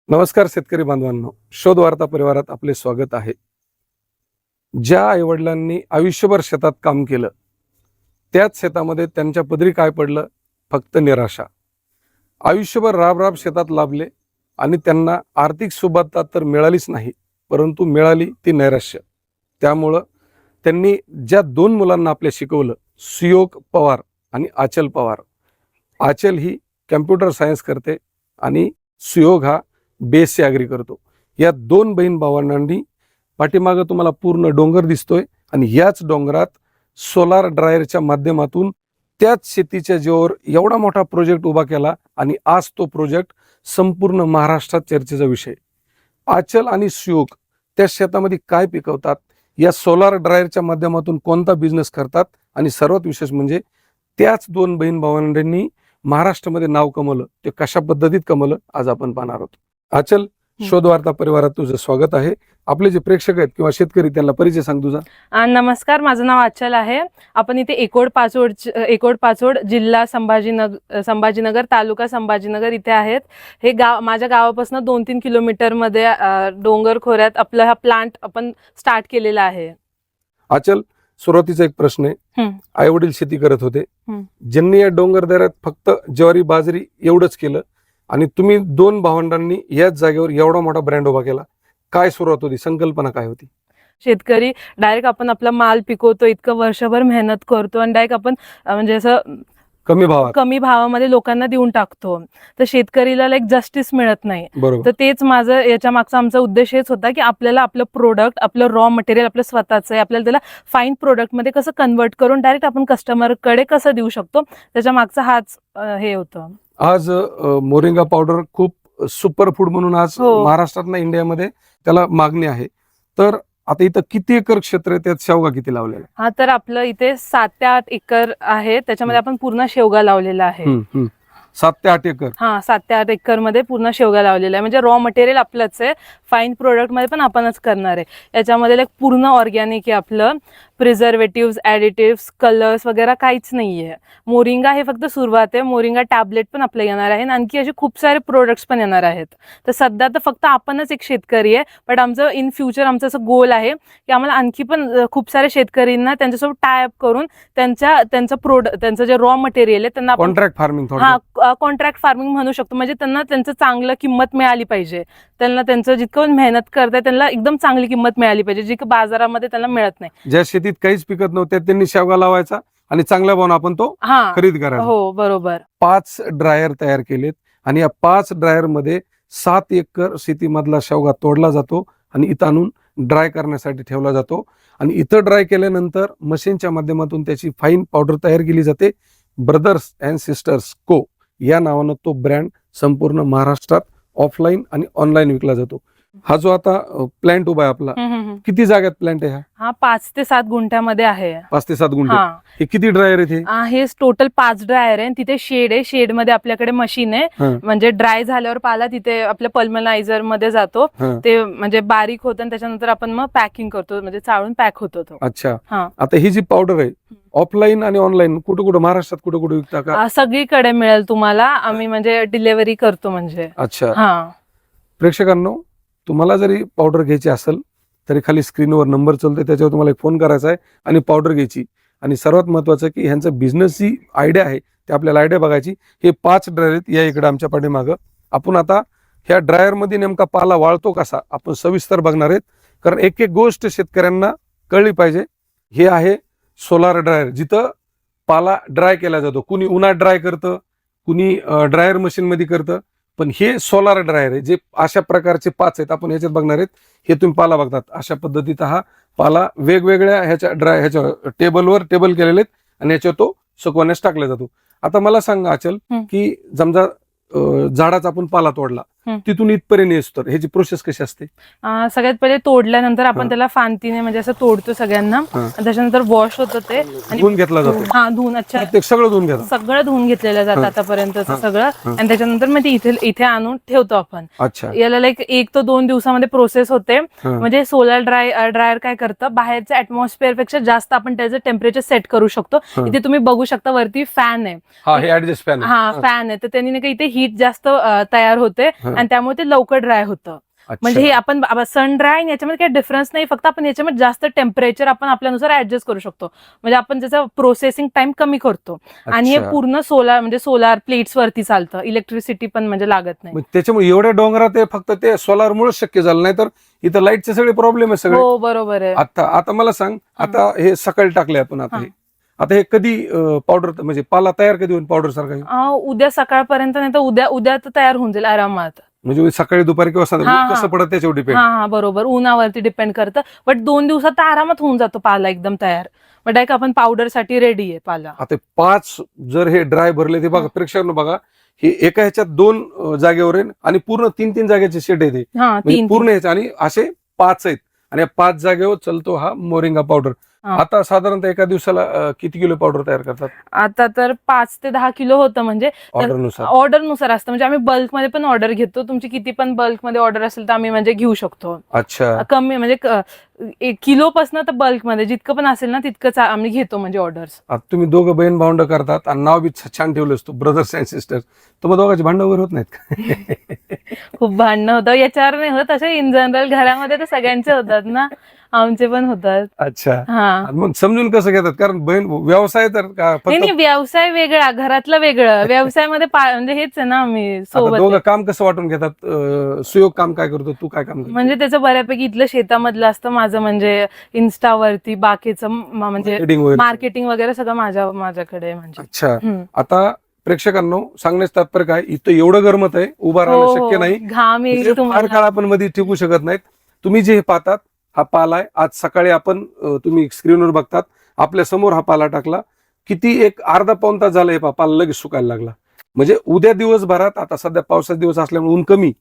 नमस्कार शेतकरी बांधवांनो, शोध वार्ता परिवारात आपले स्वागत आहे. ज्या आईवडिलांनी आयुष्यभर शेतात काम केलं, त्याच शेतामध्ये त्यांच्या पदरी काय पडलं? फक्त निराशा. आयुष्यभर राब शेतात लाभले आणि त्यांना आर्थिक सुबत्ता तर मिळालीच नाही, परंतु मिळाली ती नैराश्य. त्यामुळं त्यांनी ज्या दोन मुलांना आपल्या शिकवलं, सुयोग पवार आणि आचल पवार. आचल ही कम्प्युटर सायन्स करते आणि सुयोग हा BSc ॲग्री करतो. या दोन बहीण भावंडांनी पाठीमागं तुम्हाला पूर्ण डोंगर दिसतोय आणि याच डोंगरात सोलार ड्रायरच्या माध्यमातून त्याच शेतीच्या जीवावर एवढा मोठा प्रोजेक्ट उभा केला आणि आज तो प्रोजेक्ट संपूर्ण महाराष्ट्रात चर्चेचा विषय. आचल आणि सुयोग त्या शेतामध्ये काय पिकवतात, या सोलार ड्रायरच्या माध्यमातून कोणता बिझनेस करतात आणि सर्वात विशेष म्हणजे त्याच दोन बहीण भावंडांनी महाराष्ट्रामध्ये नाव कमवलं. ते कशा पद्धतीत कमवलं आज आपण पाहणार आहोत. आचल, शोध वार्ता परिवारात तुझं स्वागत आहे. आपले जे प्रेक्षक आहेत किंवा शेतकरी त्यांना परिचय सांग तुझा. नमस्कार, माझं नाव आचल आहे. आपण इथे एकोड पाचोड जिल्हा संभाजीनगर तालुका संभाजीनगर इथे आहेत. हे गाव माझ्या गावापासून 2-3 किलोमीटर मध्ये डोंगर खोऱ्यात आपला हा प्लांट आपण स्टार्ट केलेला आहे. आचल, सुरुवातीचा एक प्रश्न आहे. आई वडील शेती करत होते, ज्यांनी या डोंगर दऱ्यात फक्त ज्वारी बाजरी एवढंच केलं आणि तुम्ही दोन भावंडांनी याच जागेवर एवढा मोठा ब्रँड उभा केला. काय सुरुवात होती, संकल्पना काय होती? शेतकरी डायरेक्ट आपण आपला माल पिकवतो, इतकं वर्षभर मेहनत करतो आणि डायरेक्ट आपण म्हणजे असं कमी भावामध्ये लोकांना देऊन टाकतो, तर शेतकरीला जस्टिस मिळत नाही. तर तेच माझं याच्या मागचा आमचा उद्देश हेच होता की आपल्याला आपलं प्रोडक्ट, आपलं रॉ मटेरियल आपलं स्वतःचं आहे, आपल्याला त्याला फाईन प्रोडक्ट मध्ये कसं कन्वर्ट करून डायरेक्ट आपण कस्टमरकडे कसं देऊ शकतो, त्याच्या मागचा हाच हे होतं. आज मोरिंगा पावडर खूप सुपर फूड म्हणून आज महाराष्ट्रात इंडियामध्ये त्याला मागणी आहे. तर आता इथं किती एकर क्षेत्र आहे, त्यात शेवगा किती लावलेला? हा, तर आपलं इथे 7 ते 8 एकर आहे. त्याच्यामध्ये आपण पूर्ण शेवगा लावलेला आहे. 7 ते 8 एकर. हा, 7 ते 8 एकर मध्ये पूर्ण शेवगा लावलेला आहे. म्हणजे रॉ मटेरियल आपलंच आहे, फाईन प्रोडक्ट मध्ये पण आपणच करणार आहे. याच्यामध्ये पूर्ण ऑर्गॅनिक आहे आपलं. प्रिझर्वेटिव्ह, ऍडिटिव्ह, कलर्स वगैरे काहीच नाहीये. मोरिंगा हे फक्त सुरुवात आहे. मोरिंगा टॅबलेट पण आपलं येणार आहे, आणखी असे खूप सारे प्रोडक्ट्स पण येणार आहेत. तर सध्या तर फक्त आपणच एक शेतकरी आहे, बट आमचं इन फ्युचर आमचं असं गोल आहे की आम्हाला आणखी पण खूप सारे शेतकऱ्यांना त्यांच्यासोबत टाय अप करून त्यांचं जे रॉ मटेरियल आहे त्यांना कॉन्ट्रॅक्ट फार्मिंग, कॉन्ट्रॅक्ट फार्मिंग म्हणू शकतो. म्हणजे त्यांना त्यांचं चांगलं किंमत मिळाली पाहिजे. त्यांना त्यांचं जितकं मेहनत करताय त्यांना एकदम चांगली किंमत मिळाली पाहिजे, जी बाजारामध्ये त्यांना मिळत नाही. ज्या शेतीत काहीच पिकत नव्हत्या त्यांनी शेवगा लावायचा आणि चांगल्या भावानं आपण तो खरीद करायचा. हो, बरोबर. 5 ड्रायर तयार केलेत आणि या 5 ड्रायर मध्ये 7 एकर शेतीमधला शेवगा तोडला जातो आणि इथं आणून ड्राय करण्यासाठी ठेवला जातो. आणि इथं ड्राय केल्यानंतर मशीनच्या माध्यमातून त्याची फाईन पावडर तयार केली जाते. ब्रदर्स अँड सिस्टर्स को या नावानं तो ब्रँड संपूर्ण महाराष्ट्रात ऑफलाईन आणि ऑनलाईन विकला जातो. हा जो आता प्लांट उभा आहे आपला, किती जागेत प्लांट आहे हा? 5 ते 7 गुंठ्यामध्ये आहे. 5 ते 7 गुंठे. हे किती ड्रायर आहे? हे टोटल 5 ड्रायर आहे. तिथे शेड आहे, शेड मध्ये आपल्याकडे मशीन आहे. म्हणजे ड्राय झाल्यावर पाला तिथे आपल्या पल्मनायझर मध्ये जातो, ते म्हणजे बारीक होतं आणि त्याच्यानंतर आपण मग पॅकिंग करतो, म्हणजे चाळून पॅक होतो तो. अच्छा. आता ही जी पावडर आहे ऑफलाईन आणि ऑनलाईन कुठं महाराष्ट्रात कुठं विकता का? सगळीकडे मिळेल तुम्हाला. आम्ही म्हणजे डिलिव्हरी करतो म्हणजे. अच्छा. प्रेक्षकांनो, तुम्हाला जरी पावडर घ्यायची असेल तरी खाली स्क्रीनवर नंबर चालतोय, त्याच्यावर तुम्हाला एक फोन करायचा आहे आणि पावडर घ्यायची. आणि सर्वात महत्वाचं की ह्यांचं बिझनेसची आयडिया आहे, ते आपल्याला आयडिया बघायची. हे 5 ड्रायर आहेत या इकडे आमच्या पाठीमागं. आपण आता ह्या ड्रायर मध्ये नेमका पाला वाळतो कसा आपण सविस्तर बघणार आहेत, कारण एक एक गोष्ट शेतकऱ्यांना कळली पाहिजे. हे आहे सोलार ड्रायर, जिथं पाला ड्राय केला जातो. कुणी उन्हात ड्राय करतं, कुणी ड्रायर मशीन मध्ये करतं, पण हे सोलार ड्रायर आहे. जे अशा प्रकारचे 5 आहेत आपण ह्याच्यात बघणार आहेत. हे तुम्ही पाला बघतात अशा पद्धतीत हा पाला वेगवेगळ्या ह्याच्या टेबल केलेले आहेत आणि ह्याच्यावर तो सुकवण्यास टाकला जातो. आता मला सांगा आचल, की समजा झाडाचा आपण पाला तोडला, तिथून इथपर्यंत येतो, तर ह्याची प्रोसेस कशी असते? सगळ्यात पहिले तोडल्यानंतर आपण त्याला फांतीने म्हणजे असं तोडतो सगळ्यांना. त्याच्यानंतर वॉश होतं ते आणि धुवून घेतला जातो. धुवून. अच्छा. सगळं धुवून घेतात? सगळं धुवून घेतलेलं जातं आतापर्यंत सगळं. आणि त्याच्यानंतर मग इथे आणून ठेवतो आपण. अच्छा. याला 1 ते 2 दिवसामध्ये प्रोसेस होते. म्हणजे सोलार ड्रायर काय करतं, बाहेरच्या ऍटमॉस्फिअर पेक्षा जास्त आपण त्याचं टेम्परेचर सेट करू शकतो. इथे तुम्ही बघू शकता वरती फॅन आहे. फॅन आहे, तर त्यांनी इथे हीट जास्त तयार होते आणि त्यामुळे ते लवकर ड्राय होतं. म्हणजे हे आपण सन ड्राय याच्यामध्ये काही डिफरन्स नाही, फक्त आपण याच्यामध्ये जास्त टेम्परेचर आपण आपल्यानुसार ऍडजस्ट करू शकतो. म्हणजे आपण त्याचा प्रोसेसिंग टाइम कमी करतो. आणि हे पूर्ण सोलार प्लेट्स वरती चालतं, इलेक्ट्रिसिटी पण म्हणजे लागत नाही. त्याच्यामुळे एवढ्या डोंगरात फक्त ते सोलारमुळे शक्य झालं, नाही तर इथं लाईटचे सगळे प्रॉब्लेम आहे सगळे. हो बरोबर आहे. आता मला सांग, आता हे सकाळी टाकले आपण, आता हे कधी पावडर म्हणजे पाला तयार कधी होईल पावडर सारखा? उद्या सकाळपर्यंत, नाही तर उद्या तर तयार होऊन जाईल आरामात. म्हणजे सकाळी दुपारी किंवा कसं पडत त्याच्यावर डिपेंड. हा बरोबर, उन्हावरती डिपेंड करतं. बट 2 दिवसात तर आरामात होऊन जातो पाला एकदम तयार. बट एक आपण पावडर साठी रेडी आहे पाला. आता 5 जर हे ड्राय भरले ते बघा, प्रेक्षकांना बघा, हे एका ह्याच्यात 2 जागेवर आहे आणि पूर्ण 3-3 जागेचे शेड आहे ते पूर्ण ह्याचे, आणि असे 5 आहेत आणि या 5 जागेवर चालतो हा मोरिंगा पावडर. आता साधारणतः एका दिवसाला किती किलो पावडर तयार करतात? आता तर 5 ते 10 किलो होतं. म्हणजे ऑर्डरनुसार असतं. म्हणजे आम्ही बल्कमध्ये पण ऑर्डर घेतो. तुमची किती पण बल्कमध्ये ऑर्डर असेल तर आम्ही म्हणजे घेऊ शकतो. अच्छा, कमी म्हणजे 1 किलोपासून तर बल्कमध्ये जितकं पण असेल ना तितकंच आम्ही घेतो म्हणजे ऑर्डर्स. तुम्ही दोघं बहीण भावंड करतात आणि नाव बी छान ठेवलं असतो, ब्रदर्स अँड सिस्टर्स. तुम्हाला दोघांची भांडणं वगैरे होत नाहीत का? खूप भांडणं होतं, याच्यावर नाही होत. असे इन जनरल घरामध्ये तर सगळ्यांचे होतात ना, आमचे पण होतात. अच्छा, मग समजून कसं घेतात? कारण बहीण व्यवसाय तर नाही, व्यवसाय वेगळा, घरातलं वेगळं. व्यवसायामध्ये म्हणजे हेच आहे ना, आम्ही सोबत. दोघं काम कसं वाटून घेतात? सुयोग काम काय करतो, तू काय काम करतो? म्हणजे त्याचं बऱ्यापैकी इथलं शेतामधलं असतं, माझं म्हणजे इन्स्टावरती बाकीचं म्हणजे मार्केटिंग वगैरे सगळं माझ्याकडे. म्हणजे अच्छा, आता प्रेक्षकांनो सांगण्याचं तात्पर्य काय, इथं एवढं गरमत आहे, उभा राहणं शक्य नाही, घाम येईल फार काळ आपण मध्ये टिकू शकत नाहीत. तुम्ही जे हे पाहतात हा पाला आहे. आज सकाळी आपण तुम्ही स्क्रीनवर बघतात, आपल्या समोर हा पाला टाकला. किती एक अर्धा-पाऊण तास झाला हे पाला लगेच सुकायला लागला. म्हणजे उद्या दिवसभरात, आता सध्या पावसाचा दिवस असल्यामुळे ऊन कमी,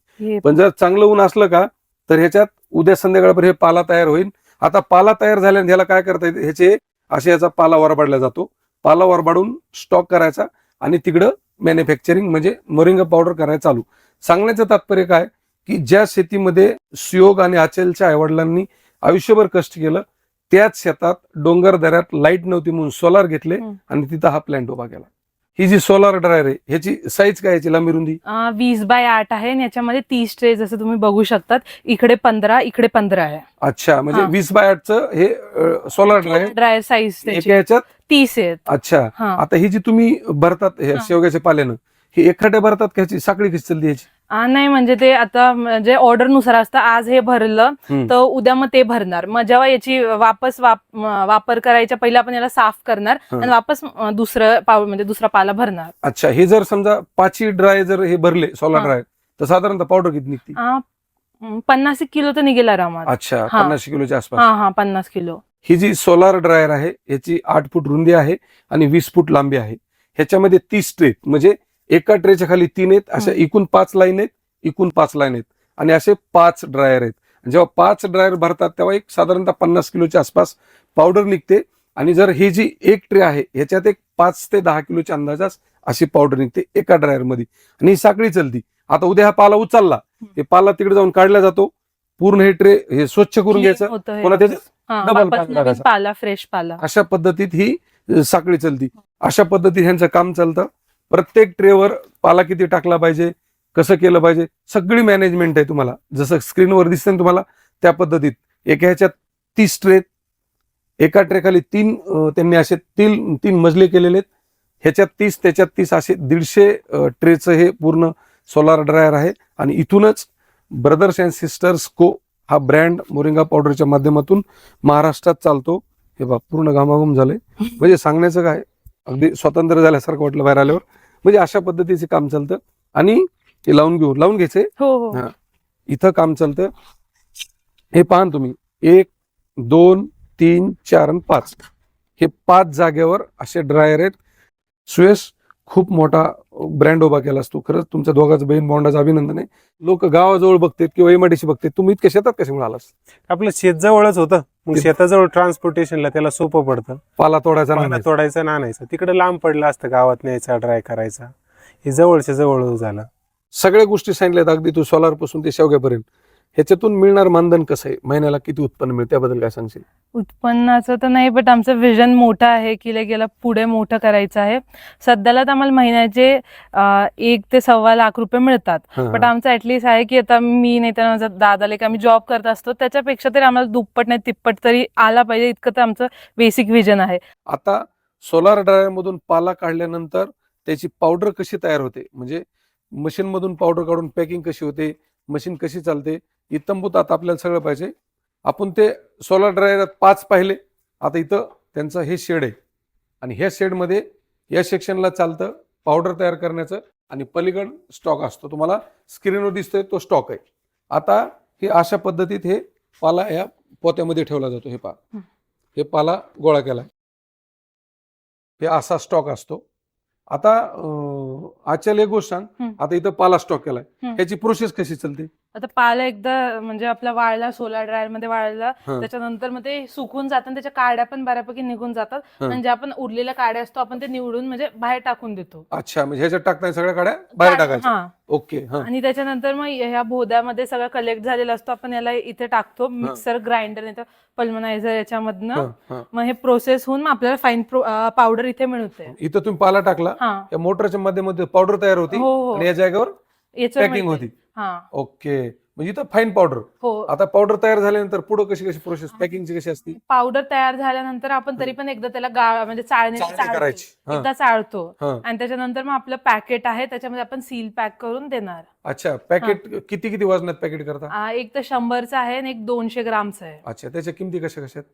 पण जर चांगलं ऊन असलं का तर ह्याच्यात उद्या संध्याकाळपर्यंत हे पाला तयार होईल. आता पाला तयार झाल्याने ह्याला काय करता येते, ह्याचे असे याचा पाला वरबाडला जातो. पाला वरबाडून स्टॉक करायचा आणि तिकडं मॅन्युफॅक्चरिंग म्हणजे मोरिंगा पावडर करायला चालू. सांगण्याचं तात्पर्य काय की ज्या शेतीमध्ये सुयोग आणि आचलच्या आईवडिलांनी आयुष्यभर कष्ट केलं, त्याच शेतात डोंगर दऱ्यात लाईट नव्हती म्हणून सोलार घेतले आणि तिथं हा प्लॅन्ट उभा केला. ही जी सोलार ड्रायर आहे ह्याची साईज काय, याची लांबी रुंदी 20x8 आहे आणि याच्यामध्ये 30 ट्रे जसं तुम्ही बघू शकतात. इकडे 15, इकडे 15 आहे. अच्छा, म्हणजे 20x8चं हे सोलार ड्रायर साईज याच्यात 30 आहेत. अच्छा, आता ही जी तुम्ही भरतात हे शेवग्याच्या पाल्यानं, हे एकखटे भरतात का ह्याची साखळी कशी चालली ह्याची? नाही, म्हणजे ते आता म्हणजे ऑर्डर नुसार असतं. आज हे भरलं तर उद्या मग ते भरणार. मग जेव्हा याची वापर करायच्या पहिले आपण याला साफ करणार आणि वापस दुसरा पाला भरणार. अच्छा, हे जर समजा 5 ड्राय जर हे भरले सोलार ड्राय तर साधारणतः पावडर किती निघते? 50 किलो तर निघेल आरामात. अच्छा, 50 किलोच्या आसपास. हा 50 किलो. ही जी सोलार ड्रायर आहे याची 8 फूट रुंदी आहे आणि 20 फूट लांबी आहे. ह्याच्यामध्ये 30 ट्रे, म्हणजे एका ट्रेच्या खाली 3 आहेत, अशा एकूण 5 लाईन आहेत, एकूण 5 लाईन आहेत आणि असे 5 ड्रायर आहेत. जेव्हा 5 ड्रायर भरतात तेव्हा एक साधारणतः 50 किलोच्या आसपास पावडर निघते. आणि जर ही जी एक ट्रे आहे ह्याच्यात एक 5 ते 10 किलोच्या अंदाजास अशी पावडर निघते एका ड्रायर मध्ये, आणि ही साखळी चलती. आता उद्या हा पाला उचलला, ते पाला तिकडे जाऊन काढला जातो, पूर्ण हे ट्रे हे स्वच्छ करून घ्यायचं, पुन्हा त्याच्यात डबल पाला, फ्रेश पाला. अशा पद्धतीत ही साखळी चलती. अशा पद्धतीत ह्यांचं काम चालतं. प्रत्येक ट्रेवर पाला किती टाकला पाहिजे, कसं केलं पाहिजे, सगळी मॅनेजमेंट आहे. तुम्हाला जसं स्क्रीनवर दिसतं ना तुम्हाला त्या पद्धतीत. एका ह्याच्यात 30 ट्रे, एका ट्रे खाली 3 त्यांनी असे 3 मजले केलेले आहेत. ह्याच्यात 30, त्याच्यात 30, असे 150 ट्रेचं हे पूर्ण सोलार ड्रायर आहे. आणि इथूनच ब्रदर्स अँड सिस्टर्स को हा ब्रँड मोरिंगा पावडरच्या माध्यमातून महाराष्ट्रात चालतो. हे बा पूर्ण घामाघूम झालंय, म्हणजे सांगण्याचं काय, अगदी स्वतंत्र झाल्यासारखं वाटलं बाहेर आल्यावर. म्हणजे अशा पद्धतीचे काम चालतं. आणि हे लावून घ्यायचंय. इथं काम चालतं. हे पाहा तुम्ही, 1, 2, 3, 4 आणि 5 हे 5 जागेवर असे ड्रायर आहेत. सुयश, खूप मोठा ब्रँड उभा केला असतो. खरंच तुमच्या दोघांचं बहीण भावंडाचं अभिनंदन आहे. लोक गावाजवळ बघतात किंवा एमआयडीसी बघतात, तुम्ही इतक्या शेतात कशामुळे आलास? आपलं शेत जवळच होतं, मग शेताजवळ ट्रान्सपोर्टेशनला त्याला सोपं पडतं. पाला तोडायचा नाणायचा तिकडे लांब पडलं असतं, गावात न्यायचा, ड्राय करायचा. हे जवळच्या जवळ झालं. सगळ्या गोष्टी सांगितल्यात, अगदी तू सोलार पासून ते शेवग्यापर्यंत. ह्याच्यातून मिळणार मानधन कसं आहे, महिन्याला किती उत्पन्न मिळतं त्याबद्दल काय सांगशील? उत्पन्नाचं तर नाही, बट आमचं विजन मोठं आहे की लाईक याला पुढे मोठं करायचं आहे. सध्याला तर आम्हाला महिन्याचे 1 ते 1.25 लाख रुपये मिळतात. हा, बट हा. आमचं ऍटलीस्ट आहे की आता मी नाही तर माझा दादा लाईक आम्ही जॉब करत असतो त्याच्यापेक्षा तरी आम्हाला दुप्पट नाही तिप्पट तरी आला पाहिजे, इतकं तर आमचं बेसिक विजन आहे. आता सोलार ड्रायर मधून पाला काढल्यानंतर त्याची पावडर कशी तयार होते, म्हणजे मशीन मधून पावडर काढून पॅकिंग कशी होते, मशीन कशी चालते, इत्तंभूत आता आपल्याला सगळं पाहिजे. आपण ते सोलार ड्रायर 5 पाहिले. आता इथं त्यांचं हे शेड आहे आणि ह्या शेडमध्ये या सेक्शनला चालतं पावडर तयार करण्याचं आणि पलीकड स्टॉक असतो, तुम्हाला स्क्रीनवर दिसतोय तो स्टॉक आहे. आता हे अशा पद्धतीत हे पाला या पोत्यामध्ये ठेवला जातो. हे पहा, हे पाला गोळा केलाय, हे असा स्टॉक असतो. आता आजच्या एक गोष्ट सांग, आता इथं पाला स्टॉक केलाय, ह्याची प्रोसेस कशी चालते? आता पाला एकदा म्हणजे आपला वाळला सोलार ड्रायर मध्ये वाळला हा. त्याच्यानंतर मग ते सुकून जातात आणि त्याच्या काड्या पण बऱ्यापैकी निघून जातात. हा. आणि ज्या आपण उरलेल्या काड्या असतो आपण ते निवडून म्हणजे बाहेर टाकून देतो. अच्छा, म्हणजे ह्याच्यात टाकताना सगळ्या काड्या बाहेर टाकायच्या. हा. ओके. हा. आणि त्याच्यानंतर मग ह्या भोद्यामध्ये सगळं कलेक्ट झालेला असतो, आपण याला इथे टाकतो मिक्सर ग्राइंडर नाही तर पल्मनायझर याच्यामधनं. हा, हा. मग हे प्रोसेस होऊन मग आपल्याला फाईन पावडर इथे मिळते. इथं तुम्ही पाला टाकला, हा. या मोटरच्या माध्यमामध्ये पावडर तयार होती हो, हो. आणि या जागेवर याच्यावर पॅकिंग मिळते. होती. हा. ओके, म्हणजे इथं फाईन पावडर. हो. आता पावडर तयार झाल्यानंतर पुढे कशी कशी प्रोसेस, पॅकिंगची कशी असती? पावडर तयार झाल्यानंतर आपण तरी पण एकदा त्याला म्हणजे चाळणी चाळतो. करायची. हा. एकदा चाळतो हा. आणि त्याच्यानंतर मग आपलं पॅकेट आहे त्याच्यामध्ये आपण सील पॅक करून देणार. अच्छा, पॅकेट किती किती वजनात पॅकेट करता? एक तर 100चं आहे आणि एक 200 ग्रामचं आहे. अच्छा, त्याच्या किमती कशा कशा आहेत?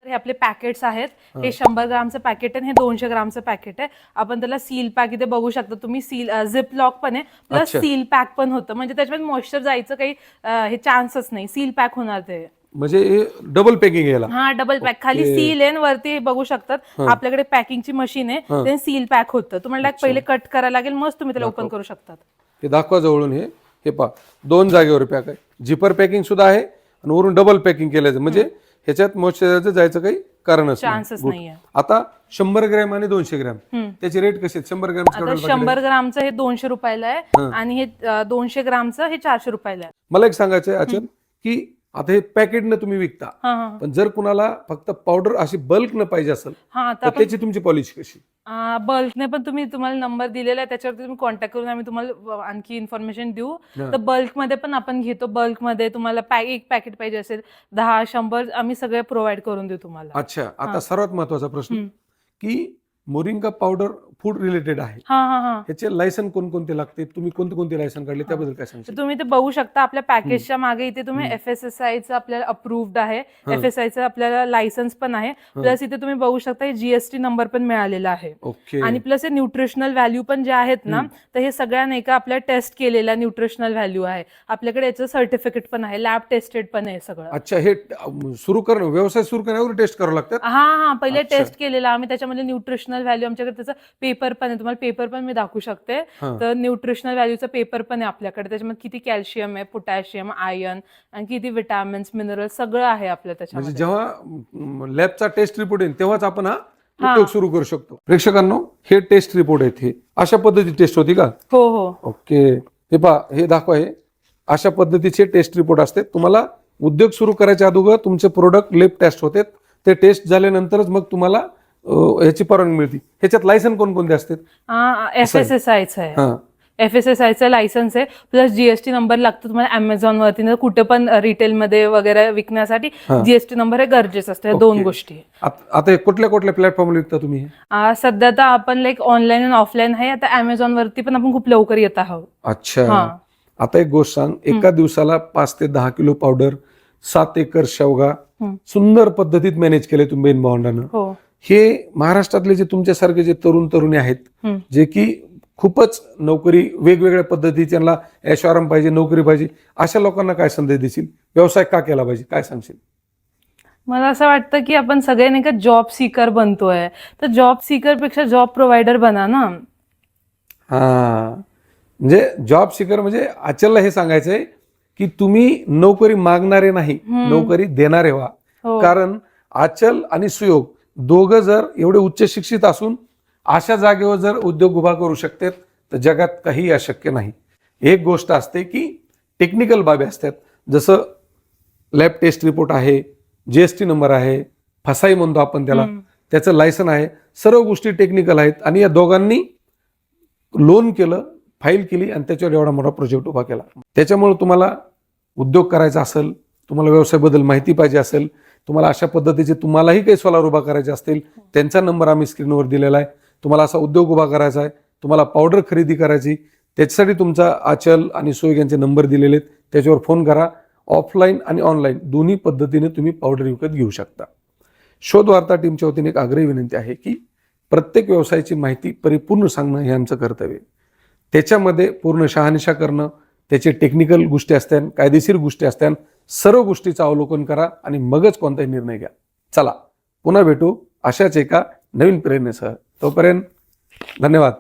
तर हे आपले पॅकेट्स आहेत. हा. हे 100 ग्रामचं पॅकेट आहे आणि हे 200 ग्रामचं पॅकेट आहे. आपण त्याला सील पॅक इथे बघू शकता तुम्ही, सील झिप लॉक पण आहे प्लस अच्छा. सील पॅक पण होतं, म्हणजे त्याच्यामध्ये मॉइश्चर जायचं काही हे चान्सच नाही, सील पॅक होणार ते. म्हणजे डबल पॅकिंग याला? हा, डबल पॅक. खाली ओके. सील आहे आणि वरती हे बघू शकतात हा. आपल्याकडे पॅकिंगची मशीन आहे, हा. ते सील पॅक होतं. तुम्हाला अच्छा. पहिले कट करायला लागेल, मग तुम्ही त्याला दाखव. ओपन करू शकतात. हे दाखवा जवळून. हे पहा, 2 जागेवर पॅक आहे, झिपर पॅकिंग सुद्धा आहे आणि वरून डबल पॅकिंग केलं, म्हणजे ह्याच्यात मॉइश्चरायझर जायचं काही कारणच चान्सच Good. नाहीये. आता 100 ग्रॅम आणि 200 ग्रॅम त्याचे रेट कसे आहेत? 100 ग्रॅम आता 100 ग्रामचं हे 200 रुपयाला आहे हा. आणि हे 200 ग्रामचं हे 400 रुपयाला आहे. मला एक सांगायचं आहे अचल, की आता हे पॅकेटनं तुम्ही विकता, हा हा पण जर कुणाला फक्त पावडर अशी बल्क न पाहिजे असेल हा. तर त्याची तुमची पॉलिसी कशी? बल्कने पण तुम्हाला नंबर दिलेला आहे, त्याच्यावरती तुम्ही कॉन्टॅक्ट करून आम्ही तुम्हाला आणखी इन्फॉर्मेशन देऊ. हा. तर बल्कमध्ये पण आपण घेतो. बल्कमध्ये तुम्हाला एक पॅकेट पाहिजे असेल 10, 100 आम्ही सगळे प्रोव्हाइड करून देऊ तुम्हाला. अच्छा, आता हा. सर्वात महत्वाचा प्रश्न, हम्म. की मोरिंगा पावडर फूड रिलेटेड आहे, हा हा हा. ह्याचे लायसन कोणकोणते लागते? तुम्ही कोणते लायसन काढले त्याबद्दल काय तर सांगशील? तुम्ही ते बघू शकता आपल्या पॅकेजच्या मागे इथे तुम्ही हम्म. FSSAIचं आपल्याला अप्रूव्ड आहे, हा. FSIचं आपल्याला लायसन्स पण आहे, प्लस इथे तुम्ही बघू शकता GST नंबर पण मिळालेला आहे. ओके. आणि प्लस हे न्यूट्रिशनल व्हॅल्यू पण जे आहेत ना, तर हे सगळ्या नाही का आपल्या टेस्ट केलेला न्यूट्रिशनल व्हॅल्यू आहे. आपल्याकडे याचं सर्टिफिकेट पण आहे, लॅब टेस्टेड पण आहे सगळं. अच्छा, हे सुरू करणं, व्यवसाय सुरू करण्यावर टेस्ट करावं लागतात? हा हा, पहिले अच्छा. टेस्ट केलेला आम्ही, त्याच्यामध्ये न्यूट्रिशनल व्हॅल्यू आमच्याकडे त्याचा पेपर पण आहे, तुम्हाला पेपर पण मी दाखवू शकते. हा. तर न्यूट्रिशनल व्हॅल्यूचा पेपर पण आहे आपल्याकडे, त्याच्यामध्ये किती कॅल्शियम आहे, पोटॅशियम, आयर्न आणि किती विटॅमिन्स, मिनरल सगळं आहे आपल्या म्हणजे त्याच्यामध्ये. जेव्हा लॅबचा टेस्ट रिपोर्ट येईल तेव्हाच आपण हा उद्योग सुरू करू शकतो. प्रेक्षकांनो, हे टेस्ट रिपोर्ट आहेत, हे अशा पद्धती टेस्ट होती का? हो हो. ओके, हे पहा, हे दाखवा, हे अशा पद्धतीचे टेस्ट रिपोर्ट असते. तुम्हाला उद्योग सुरू करायच्या अगोदर तुमचे प्रोडक्ट लेब टेस्ट होते, ते टेस्ट झाल्यानंतरच मग तुम्हाला ह्याची परवानगी मिळते. ह्याच्यात लायसन कोणकोणते असतात? FSSAIचं आहे. हा. FSSAIचं लायसन्स आहे, प्लस GST नंबर लागतो तुम्हाला Amazon वरती कुठे पण रिटेलमध्ये वगैरे विकण्यासाठी. हा. GST नंबर हे गरजेचं असतं. या 2 गोष्टी. आता हे कुठल्या प्लॅटफॉर्मला विकता तुम्ही? सध्या तर आपण लाईक ऑनलाईन आणि ऑफलाईन आहे. आता Amazon वरती पण आपण खूप लवकर येत आहोत. अच्छा. हा. आता एक गोष्ट सांग, एका दिवसाला 5 ते 10 किलो पावडर, 7 एकर शेवगा सुंदर पद्धतीत मॅनेज केले तुम्ही बेन भावंडानं. हो. हे महाराष्ट्रातले जे तुमच्यासारखे जे तरुण तरुणी आहेत, जे की खूपच नोकरी वेगवेगळ्या पद्धती, त्यांना ऐशोआराम पाहिजे, नोकरी पाहिजे, अशा लोकांना काय संदेश देशील? व्यवसाय का केला पाहिजे, काय सांगशील? मला असं वाटतं की आपण सगळे नाही का जॉब सीकर बनतोय, तर जॉब सीकर पेक्षा जॉब प्रोव्हायडर बना ना. हा, म्हणजे जॉब सिकर म्हणजे अचलला हे सांगायचंय की तुम्ही नोकरी मागणारे नाही, नोकरी देणारे व्हा. हो. कारण अचल आणि सुयोग दोघं जर एवढे उच्च शिक्षित असून अशा जागेवर जर उद्योग उभा करू शकतात तर जगात काही अशक्य नाही. एक गोष्ट असते की टेक्निकल बाबी असतात, जसं लॅब टेस्ट रिपोर्ट आहे, GST नंबर आहे, फसाई म्हणतो आपण त्याला, त्याचं लायसन आहे, सर्व गोष्टी टेक्निकल आहेत. आणि या दोघांनी लोन केलं, फाईल केली आणि त्याच्यावर एवढा मोठा प्रोजेक्ट उभा केला. त्याच्यामुळे तुम्हाला उद्योग करायचा असेल, तुम्हाला व्यवसायाबद्दल माहिती पाहिजे असेल, तुम्हाला अशा पद्धतीचे तुम्हालाही काही सोलार उभा करायचे असतील, त्यांचा नंबर आम्ही स्क्रीनवर दिलेला आहे. तुम्हाला असा उद्योग उभा करायचा आहे, तुम्हाला पावडर खरेदी करायची, त्याच्यासाठी तुमचा आचल आणि सोयग यांचे नंबर दिलेले आहेत, त्याच्यावर फोन करा. ऑफलाईन आणि ऑनलाईन दोन्ही पद्धतीने तुम्ही पावडर विकत घेऊ शकता. शोध वार्ता टीमच्या वतीने एक आग्रही विनंती आहे की प्रत्येक व्यवसायाची माहिती परिपूर्ण सांगणं हे आमचं कर्तव्य आहे. त्याच्यामध्ये पूर्ण शहानिशा करणं, त्याचे टेक्निकल गोष्टी असतात, कायदेशीर गोष्टी असतात, सर्व गोष्टीचं अवलोकन करा आणि मगच कोणताही निर्णय घ्या. चला पुन्हा भेटू अशाच एका नवीन प्रेरणेसह. तोपर्यंत धन्यवाद.